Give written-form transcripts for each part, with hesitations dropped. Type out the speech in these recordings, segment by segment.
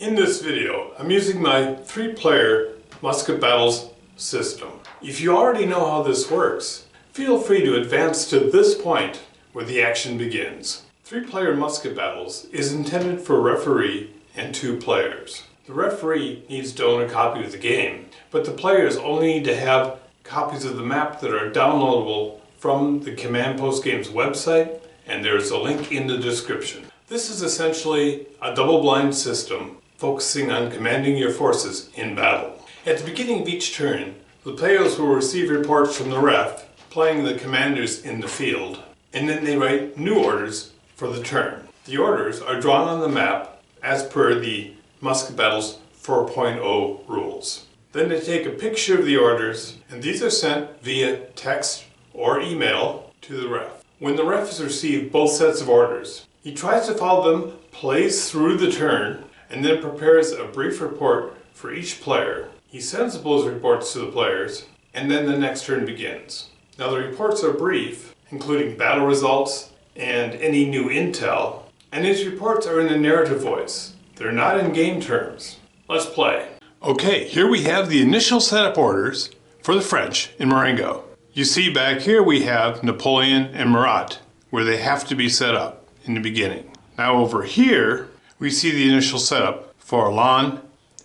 In this video, I'm using my 3-player Musket Battles system. If you already know how this works, feel free to advance to this point where the action begins. 3-player Musket Battles is intended for a referee and 2 players. The referee needs to own a copy of the game, but the players only need to have copies of the map that are downloadable from the Command Post Games website, and there's a link in the description. This is essentially a double-blind system focusing on commanding your forces in battle. At the beginning of each turn, the players will receive reports from the ref playing the commanders in the field, and then they write new orders for the turn. The orders are drawn on the map as per the Musket Battles 4.0 rules. Then they take a picture of the orders, and these are sent via text or email to the ref. When the ref has received both sets of orders, he tries to follow them, plays through the turn, and then prepares a brief report for each player. He sends those reports to the players, and then the next turn begins. Now the reports are brief, including battle results and any new intel, and his reports are in a narrative voice. They're not in game terms. Let's play. Okay, here we have the initial setup orders for the French in Marengo. You see back here we have Napoleon and Murat, where they have to be set up in the beginning. Now over here, we see the initial setup for Alain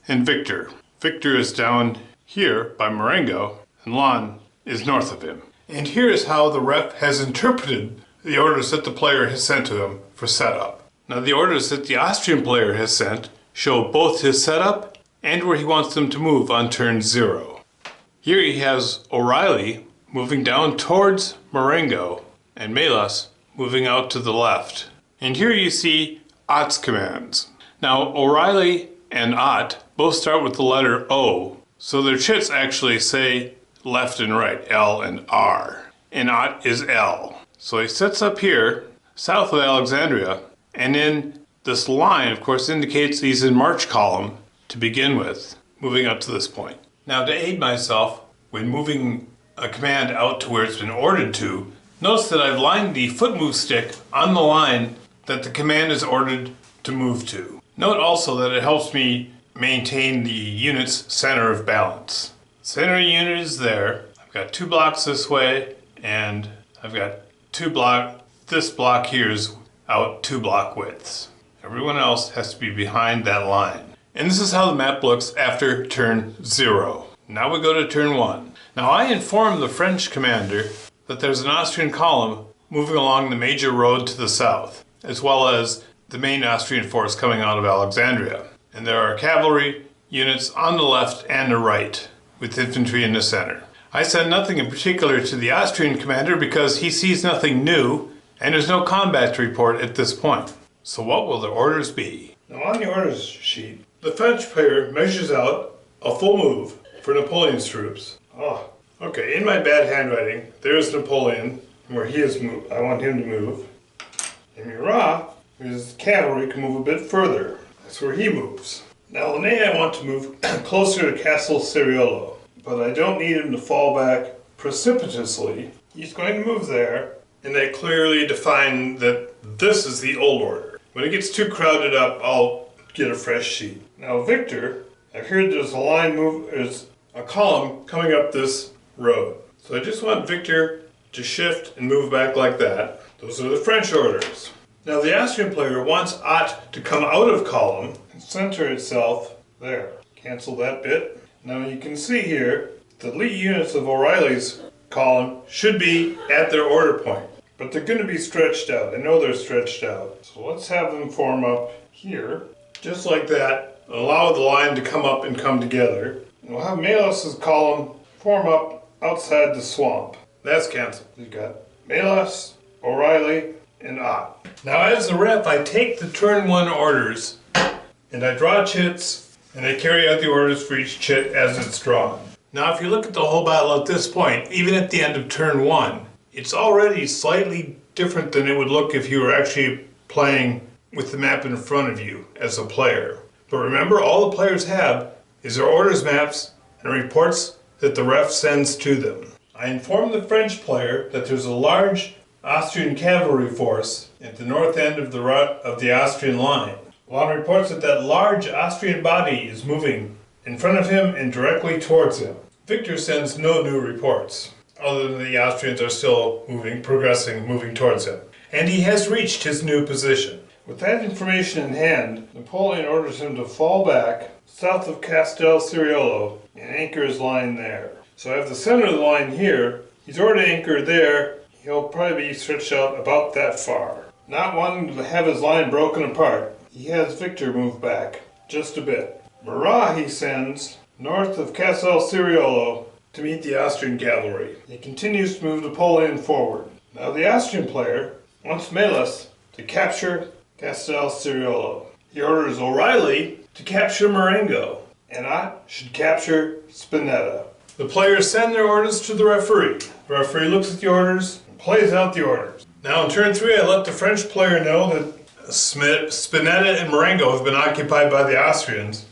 and Victor. Victor is down here by Marengo, and Alain is north of him. And here is how the ref has interpreted the orders that the player has sent to him for setup. Now the orders that the Austrian player has sent show both his setup and where he wants them to move on turn 0. Here he has O'Reilly moving down towards Marengo and Melas moving out to the left. And here you see Ott's commands. Now O'Reilly and Ott both start with the letter O, so their chits actually say left and right, L and R. And Ott is L. So he sets up here, south of Alexandria, and then this line, of course, indicates he's in march column to begin with, moving up to this point. Now to aid myself, when moving a command out to where it's been ordered to, notice that I've lined the foot move stick on the line that the command is ordered to move to. Note also that it helps me maintain the unit's center of balance. Center unit is there. I've got 2 blocks this way, and I've got 2 block. This block here is out 2 block widths. Everyone else has to be behind that line. And this is how the map looks after turn 0. Now we go to turn 1. Now I inform the French commander that there's an Austrian column moving along the major road to the south, as well as the main Austrian force coming out of Alexandria. And there are cavalry units on the left and the right, with infantry in the center. I send nothing in particular to the Austrian commander because he sees nothing new, and there's no combat to report at this point. So what will the orders be? Now on the orders sheet, the French player measures out a full move for Napoleon's troops. Oh, okay, in my bad handwriting, there's Napoleon, where he is moved. I want him to move. And Murat, his cavalry, can move a bit further. That's where he moves. Now Launay I want to move closer to Castle Ceriolo, but I don't need him to fall back precipitously. He's going to move there, and I clearly define that this is the old order. When it gets too crowded up, I'll get a fresh sheet. Now Victor, I heard there's a line move, there's a column coming up this road. So I just want Victor to shift and move back like that. Those are the French orders. Now the Austrian player wants Ott to come out of column and center itself there. Cancel that bit. Now you can see here the lead units of O'Reilly's column should be at their order point, but they're going to be stretched out. I know they're stretched out. So let's have them form up here, just like that. Allow the line to come up and come together. And we'll have Melas's column form up outside the swamp. That's canceled. You've got Melas, O'Reilly, and Ott. Now as the ref, I take the turn 1 orders and I draw chits and I carry out the orders for each chit as it's drawn. Now if you look at the whole battle at this point, even at the end of turn 1, it's already slightly different than it would look if you were actually playing with the map in front of you as a player. But remember, all the players have is their orders maps and reports that the ref sends to them. I inform the French player that there's a large Austrian cavalry force at the north end of the Austrian line. Lann reports that that large Austrian body is moving in front of him and directly towards him. Victor sends no new reports, other than the Austrians are still moving towards him. And he has reached his new position. With that information in hand, Napoleon orders him to fall back south of Castel Siriolo and anchor his line there. So I have the center of the line here. He's already anchored there. He'll probably be stretched out about that far. Not wanting to have his line broken apart, he has Victor move back just a bit. Murat he sends north of Castel Siriolo to meet the Austrian cavalry. He continues to move Napoleon forward. Now the Austrian player wants Melas to capture Castel Siriolo. He orders O'Reilly to capture Marengo, and Ott should capture Spinetta. The players send their orders to the referee. The referee looks at the orders and plays out the orders. Now in turn 3, I let the French player know that Spinetta and Marengo have been occupied by the Austrians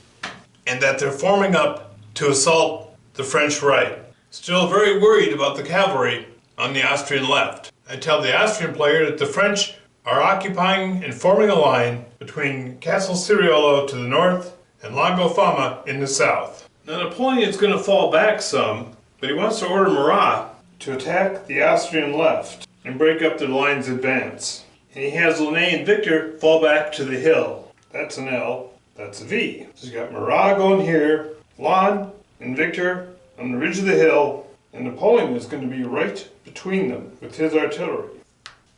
and that they're forming up to assault the French right. Still very worried about the cavalry on the Austrian left. I tell the Austrian player that the French are occupying and forming a line between Castel Siriolo to the north and Lago Fama in the south. Now Napoleon is going to fall back some, but he wants to order Murat to attack the Austrian left and break up the line's advance. And he has Lannes and Victor fall back to the hill. That's an L, that's a V. So he's got Murat going here, Lannes and Victor on the ridge of the hill, and Napoleon is going to be right between them with his artillery.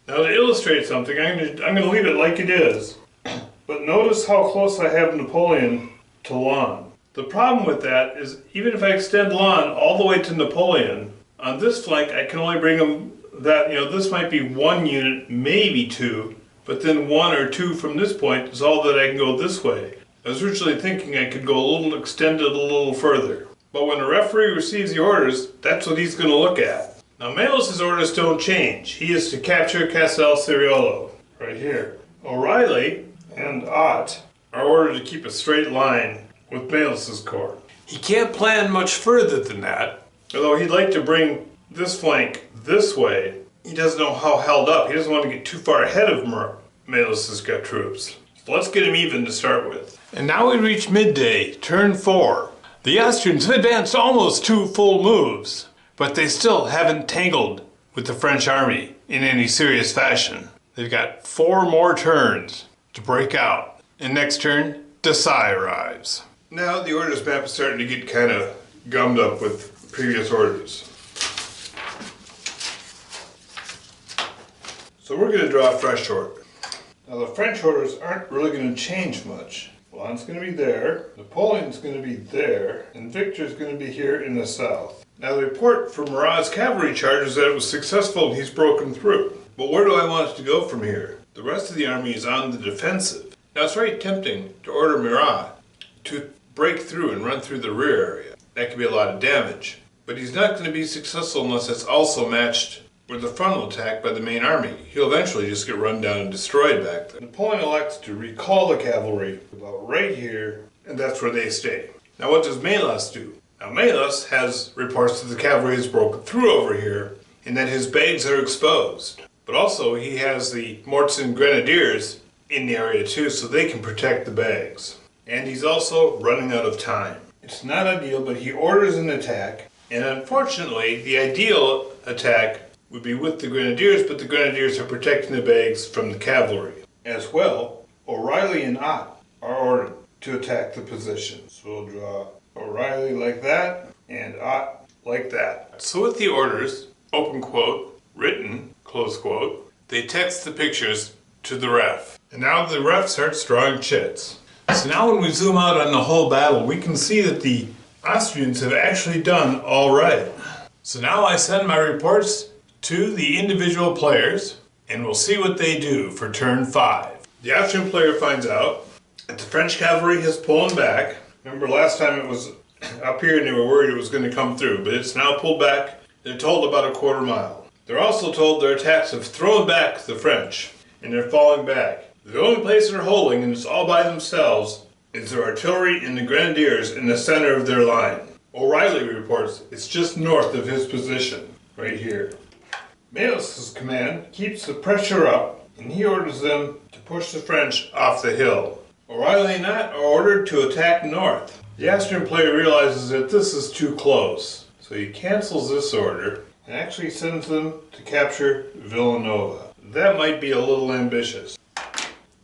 Now to illustrate something, I'm going to leave it like it is, but notice how close I have Napoleon to Lannes. The problem with that is even if I extend Lannes all the way to Napoleon, on this flank I can only bring him that, this might be 1 unit, maybe 2, but then 1 or 2 from this point is all that I can go this way. I was originally thinking I could go extend it a little further. But when the referee receives the orders, that's what he's going to look at. Now Melas' orders don't change. He is to capture Castel Siriolo, right here. O'Reilly and Ott are ordered to keep a straight line with Melas' corps. He can't plan much further than that, although he'd like to bring this flank this way. He doesn't know how held up. He doesn't want to get too far ahead of Melas' got troops. So let's get him even to start with. And now we reach midday, turn 4. The Austrians have advanced almost 2 full moves, but they still haven't tangled with the French army in any serious fashion. They've got 4 more turns to break out. And next turn, Desai arrives. Now the orders map is starting to get kind of gummed up with previous orders. So we're going to draw a fresh order. Now the French orders aren't really going to change much. Lann's going to be there, Napoleon's going to be there, and Victor's going to be here in the south. Now the report from Murat's cavalry charge is that it was successful and he's broken through. But where do I want it to go from here? The rest of the army is on the defensive. Now it's very tempting to order Murat to break through and run through the rear area. That could be a lot of damage. But he's not going to be successful unless it's also matched with the frontal attack by the main army. He'll eventually just get run down and destroyed back there. Napoleon elects to recall the cavalry about right here, and that's where they stay. Now what does Melas do? Now Melas has reports that the cavalry has broken through over here and that his bags are exposed. But also he has the Mortzen Grenadiers in the area too, so they can protect the bags. And he's also running out of time. It's not ideal, but he orders an attack, and unfortunately the ideal attack would be with the Grenadiers, but the Grenadiers are protecting the bags from the cavalry. As well, O'Reilly and Ott are ordered to attack the position. So we'll draw O'Reilly like that, and Ott like that. So with the orders, open quote, written, close quote, they text the pictures to the ref. And now the ref starts drawing chits. So now when we zoom out on the whole battle, we can see that the Austrians have actually done all right. So now I send my reports to the individual players, and we'll see what they do for turn 5. The Austrian player finds out that the French cavalry has pulled back. Remember last time it was up here and they were worried it was going to come through, but it's now pulled back. They're told about a quarter mile. They're also told their attacks have thrown back the French, and they're falling back. The only place they're holding, and it's all by themselves, is their artillery and the Grenadiers in the center of their line. O'Reilly reports it's just north of his position, right here. Melas' command keeps the pressure up, and he orders them to push the French off the hill. O'Reilly and Ott are ordered to attack north. The Austrian player realizes that this is too close, so he cancels this order and actually sends them to capture Villanova. That might be a little ambitious.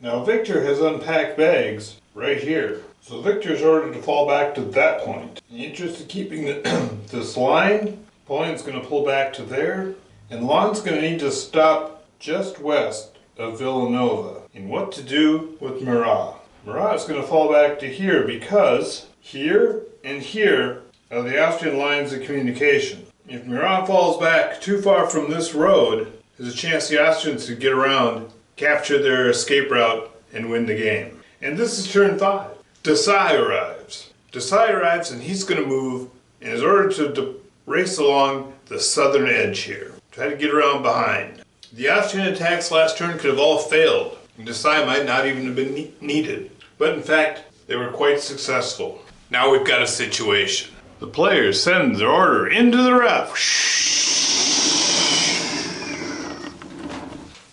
Now Victor has unpacked bags right here, so Victor is ordered to fall back to that point. In the interest of keeping this line, Napoleon's going to pull back to there, and Lon's going to need to stop just west of Villanova. And what to do with Murat? Murat is going to fall back to here because here and here are the Austrian lines of communication. If Murat falls back too far from this road, there's a chance the Austrians could get around, capture their escape route, and win the game. And this is turn 5. Desai arrives. Desai arrives and he's going to move and is ordered to race along the southern edge here. Try to get around behind. The Austrian attacks last turn could have all failed, and Desai might not even have been needed. But in fact, they were quite successful. Now we've got a situation. The players send their order into the ref.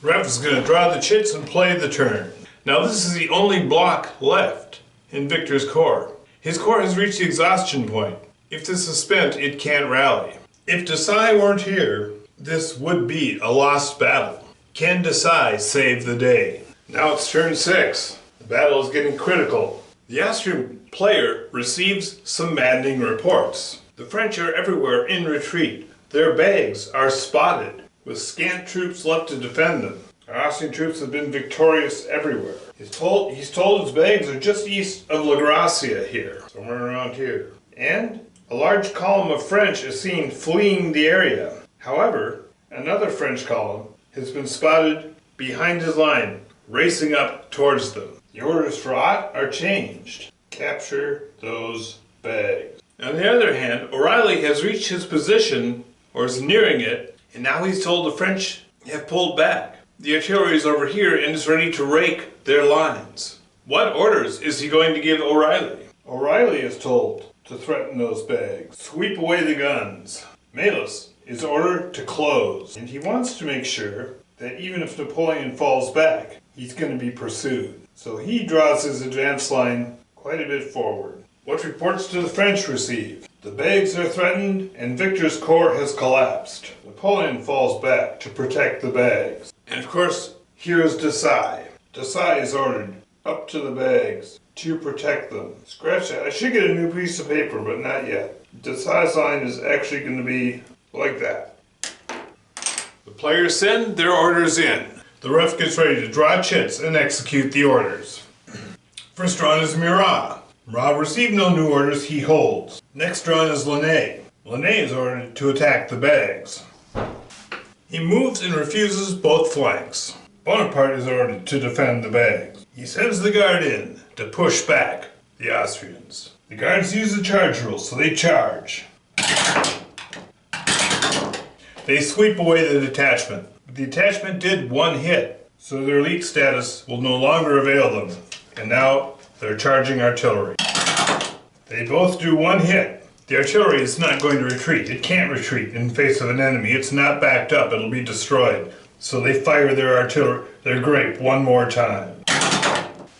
Ref is going to draw the chits and play the turn. Now this is the only block left in Victor's corps. His corps has reached the exhaustion point. If this is spent, it can't rally. If Desai weren't here, this would be a lost battle. Can Desai save the day? Now it's turn 6. The battle is getting critical. The Austrian player receives some maddening reports. The French are everywhere in retreat. Their bags are spotted, with scant troops left to defend them. Our Austrian troops have been victorious everywhere. He's told his bags are just east of La Gracia here, somewhere around here. And a large column of French is seen fleeing the area. However, another French column has been spotted behind his line, racing up towards them. The orders for Ott are changed. Capture those bags. On the other hand, O'Reilly has reached his position, or is nearing it, and now he's told the French have pulled back. The artillery is over here and is ready to rake their lines. What orders is he going to give O'Reilly? O'Reilly is told to threaten those bags. Sweep away the guns. Melas is ordered to close, and he wants to make sure that even if Napoleon falls back, he's going to be pursued. So he draws his advance line quite a bit forward. What reports do the French receive? The bags are threatened and Victor's corps has collapsed. Napoleon falls back to protect the bags. And of course, here's Desai. Desai is ordered up to the bags to protect them. Scratch that. I should get a new piece of paper, but not yet. Desai's line is actually going to be like that. The players send their orders in. The ref gets ready to draw chits and execute the orders. First drawn is Murat. Murat received no new orders, he holds. Next drawn is Launay. Launay is ordered to attack the bags. He moves and refuses both flanks. Bonaparte is ordered to defend the bags. He sends the guard in to push back the Austrians. The guards use the charge rule, so they charge. They sweep away the detachment. But the detachment did one hit, so their elite status will no longer avail them. And now they're charging artillery. They both do one hit. The artillery is not going to retreat. It can't retreat in face of an enemy. It's not backed up. It'll be destroyed. So they fire their artillery, their grape, one more time.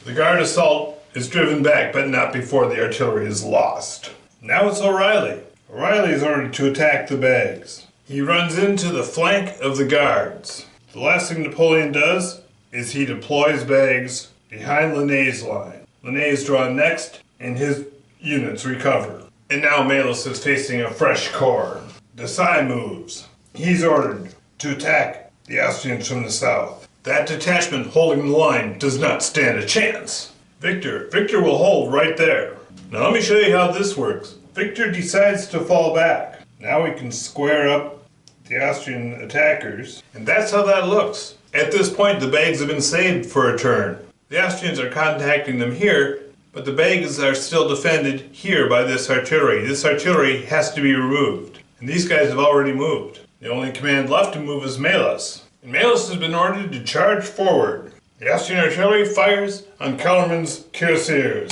The guard assault is driven back, but not before the artillery is lost. Now it's O'Reilly. O'Reilly is ordered to attack the bags. He runs into the flank of the guards. The last thing Napoleon does is he deploys bags behind Launay's line. Launay is drawn next, and his units recover. And now Melas is facing a fresh corps. Desai moves. He's ordered to attack the Austrians from the south. That detachment holding the line does not stand a chance. Victor will hold right there. Now let me show you how this works. Victor decides to fall back. Now we can square up the Austrian attackers. And that's how that looks. At this point, the bags have been saved for a turn. The Austrians are contacting them here, but the bags are still defended here by this artillery. This artillery has to be removed. And these guys have already moved. The only command left to move is Melas. And Melas has been ordered to charge forward. The Austrian artillery fires on Kellerman's cuirassiers.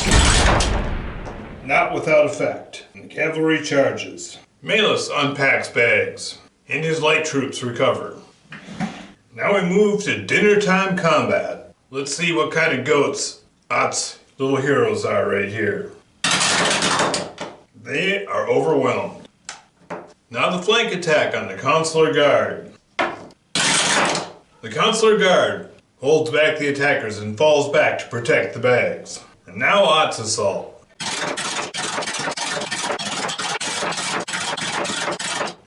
Not without effect. And the cavalry charges. Melas unpacks bags. And his light troops recover. Now we move to dinner time combat. Let's see what kind of goats Ott's little heroes are right here. They are overwhelmed. Now the flank attack on the Consular Guard. The Consular Guard holds back the attackers and falls back to protect the bags. And now Ott's assault.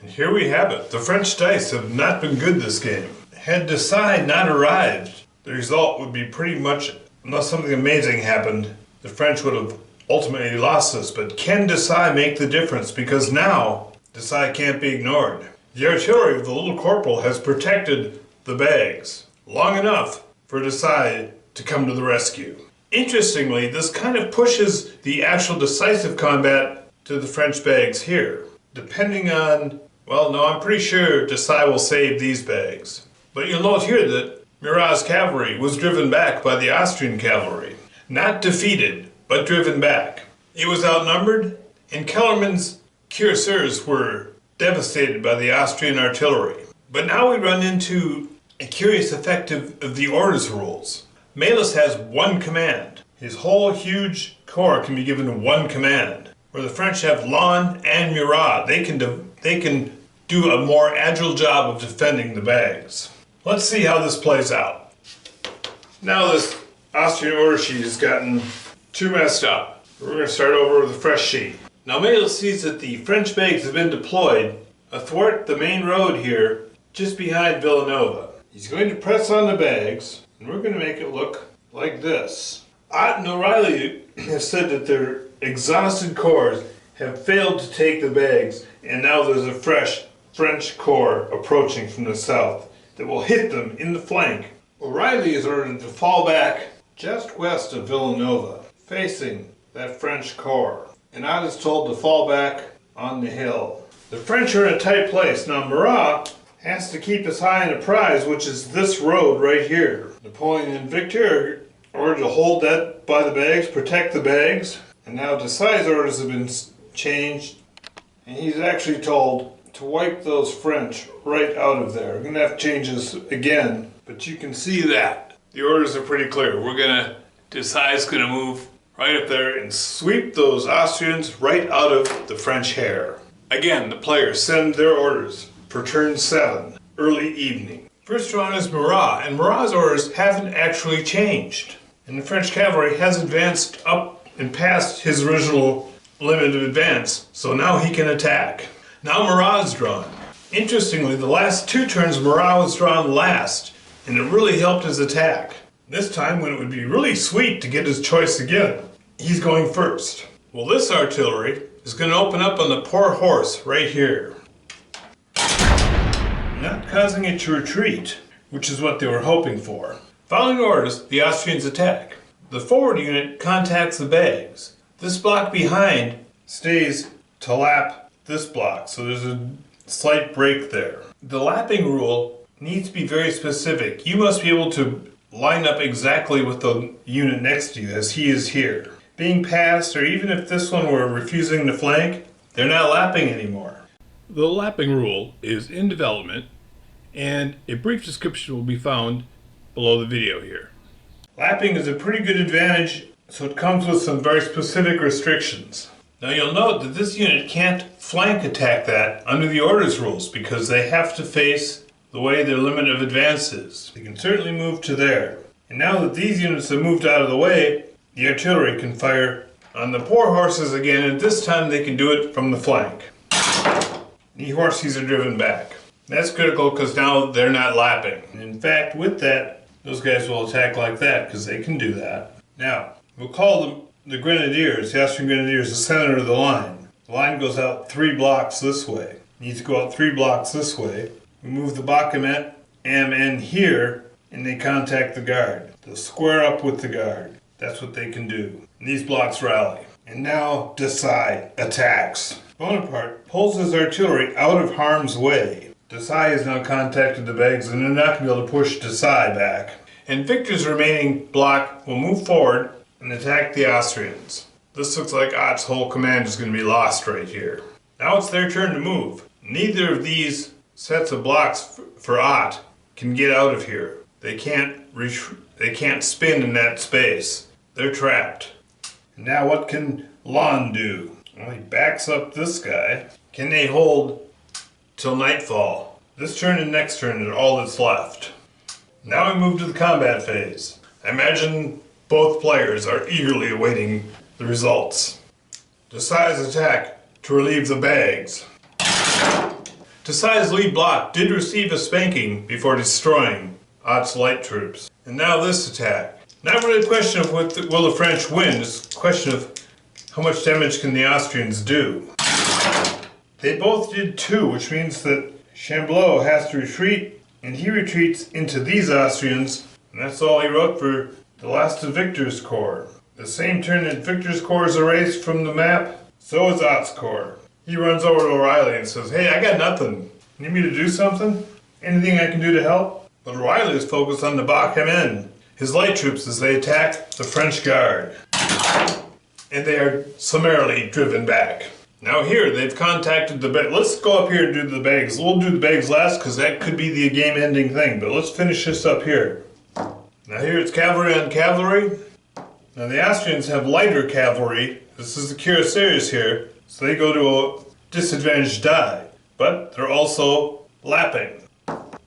And here we have it. The French dice have not been good this game. Had Desai not arrived, the result would be pretty much, unless something amazing happened, the French would have ultimately lost this. But can Desai make the difference? Because now Desai can't be ignored. The artillery of the little corporal has protected the bags long enough for Desai to come to the rescue. Interestingly, this kind of pushes the actual decisive combat to the French bags here. Depending on, well, no, I'm pretty sure Desai will save these bags. But you'll note here that Murat's cavalry was driven back by the Austrian cavalry. Not defeated, but driven back. It was outnumbered, and Kellerman's cuirassiers were devastated by the Austrian artillery. But now we run into a curious effect of the orders rules. Melas has one command. His whole huge corps can be given one command. Where the French have Lannes and Murat, they can do a more agile job of defending the bags. Let's see how this plays out. Now this Austrian order sheet has gotten too messed up. We're going to start over with a fresh sheet. Now Melas sees that the French bags have been deployed athwart the main road here, just behind Villanova. He's going to press on the bags, and we're going to make it look like this. Ott and O'Reilly have said that their exhausted corps have failed to take the bags, and now there's a fresh French corps approaching from the south that will hit them in the flank. O'Reilly is ordered to fall back just west of Villanova, facing that French corps. And Ott is told to fall back on the hill. The French are in a tight place. Now Murat has to keep his eye on the prize, which is this road right here. Napoleon and Victor are ordered to hold that by the bags, protect the bags. And now Desai's orders have been changed, and he's actually told to wipe those French right out of there. We're going to have to change this again, but you can see that. The orders are pretty clear. Desai's going to move right up there and sweep those Austrians right out of the French hair. Again, the players send their orders for turn 7, early evening. First drawn is Murat, and Murat's orders haven't actually changed. And the French cavalry has advanced up and past his original limit of advance, so now he can attack. Now Murat's drawn. Interestingly, the last 2 turns Murat was drawn last, and it really helped his attack. This time, when it would be really sweet to get his choice again, he's going first. Well, this artillery is going to open up on the poor horse right here, not causing it to retreat, which is what they were hoping for. Following orders, the Austrians attack. The forward unit contacts the bags. This block behind stays to lap this block, so there's a slight break there. The lapping rule needs to be very specific. You must be able to line up exactly with the unit next to you, as he is here. Being passed, or even if this one were refusing to flank, they're not lapping anymore. The lapping rule is in development, and a brief description will be found below the video here. Lapping is a pretty good advantage, so it comes with some very specific restrictions. Now you'll note that this unit can't flank attack that under the orders rules, because they have to face the way their limit of advance is. They can certainly move to there. And now that these units have moved out of the way, the artillery can fire on the poor horses again, and this time they can do it from the flank. The horses are driven back. That's critical because now they're not lapping. And in fact, with that, those guys will attack like that because they can do that. Now, we'll call them the Grenadiers, the Austrian Grenadiers, the center of the line. The line goes out 3 blocks this way. It needs to go out 3 blocks this way. We move the Bakhmet MN here, and they contact the guard. They'll square up with the guard. That's what they can do. And these blocks rally. And now Desai attacks. Bonaparte pulls his artillery out of harm's way. Desai has now contacted the bags, and they're not going to be able to push Desai back. And Victor's remaining block will move forward and attack the Austrians. This looks like Ott's whole command is going to be lost right here. Now it's their turn to move. Neither of these sets of blocks for Ott can get out of here. They can't spin in that space. They're trapped. Now what can Lon do? Well, he backs up this guy. Can they hold till nightfall? This turn and next turn are all that's left. Now we move to the combat phase. I imagine both players are eagerly awaiting the results. Desai's attack to relieve the bags. Desai's lead block did receive a spanking before destroying Ott's light troops. And now this attack. Not really a question of will the French win, it's a question of how much damage can the Austrians do. They both did 2, which means that Chamblot has to retreat, and he retreats into these Austrians, and that's all he wrote for the last of Victor's Corps. The same turn that Victor's Corps is erased from the map, so is Ott's Corps. He runs over to O'Reilly and says, "Hey, I got nothing. Need me to do something? Anything I can do to help?" But O'Reilly is focused on the block him in. His light troops as they attack the French Guard. And they are summarily driven back. Now here, they've contacted the bags. Let's go up here and do the bags. We'll do the bags last because that could be the game-ending thing. But let's finish this up here. Now here it's cavalry on cavalry. Now the Austrians have lighter cavalry. This is the cuirassiers here. So they go to a disadvantaged die. But they're also lapping.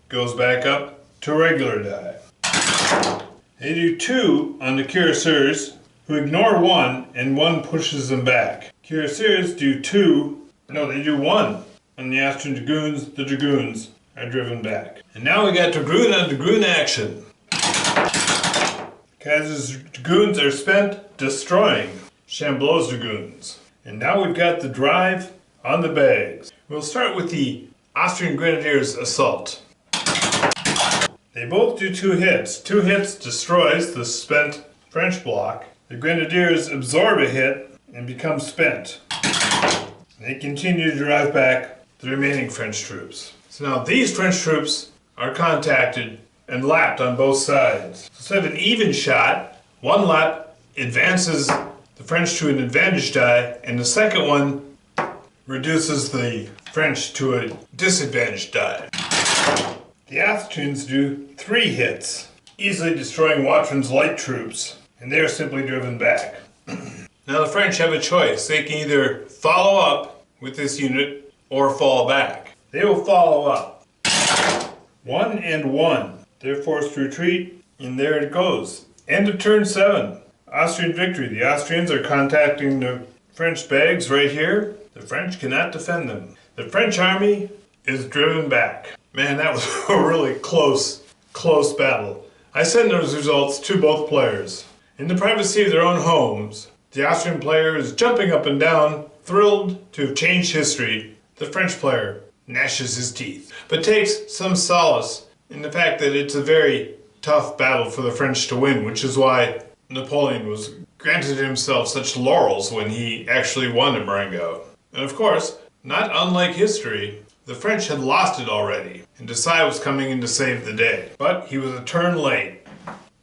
Goes back up to a regular die. They do 2 on the cuirassiers, who ignore 1, and 1 pushes them back. Cuirassiers do 2, no, they do 1 on the Austrian dragoons. The dragoons are driven back. And now we got dragoon on dragoon action. Kaiser's dragoons are spent destroying Chamblot's dragoons. And now we've got the drive on the bags. We'll start with the Austrian Grenadiers' assault. They both do 2 hits. 2 hits destroys the spent French block. The Grenadiers absorb a hit and become spent. They continue to drive back the remaining French troops. So now these French troops are contacted and lapped on both sides. So instead of an even shot, one lap advances the French to an advantage die, and the second one reduces the French to a disadvantage die. The Austrians do 3 hits, easily destroying Watrin's light troops, and they are simply driven back. Now the French have a choice. They can either follow up with this unit or fall back. They will follow up. 1 and 1. They're forced to retreat, and there it goes. End of turn 7. Austrian victory. The Austrians are contacting the French bags right here. The French cannot defend them. The French army is driven back. Man, that was a really close battle. I send those results to both players. In the privacy of their own homes, the Austrian player is jumping up and down, thrilled to have changed history. The French player gnashes his teeth, but takes some solace in the fact that it's a very tough battle for the French to win, which is why Napoleon was granted himself such laurels when he actually won at Marengo. And of course, not unlike history, the French had lost it already, and Desai was coming in to save the day. But he was a turn late.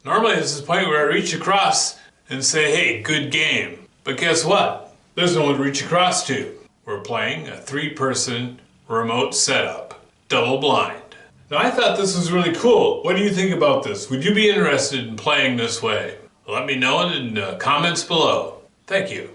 Normally this is the point where I reach across and say, hey, good game. But guess what? There's no one to reach across to. We're playing a 3-person remote setup, double blind. Now I thought this was really cool. What do you think about this? Would you be interested in playing this way? Let me know in the comments below. Thank you.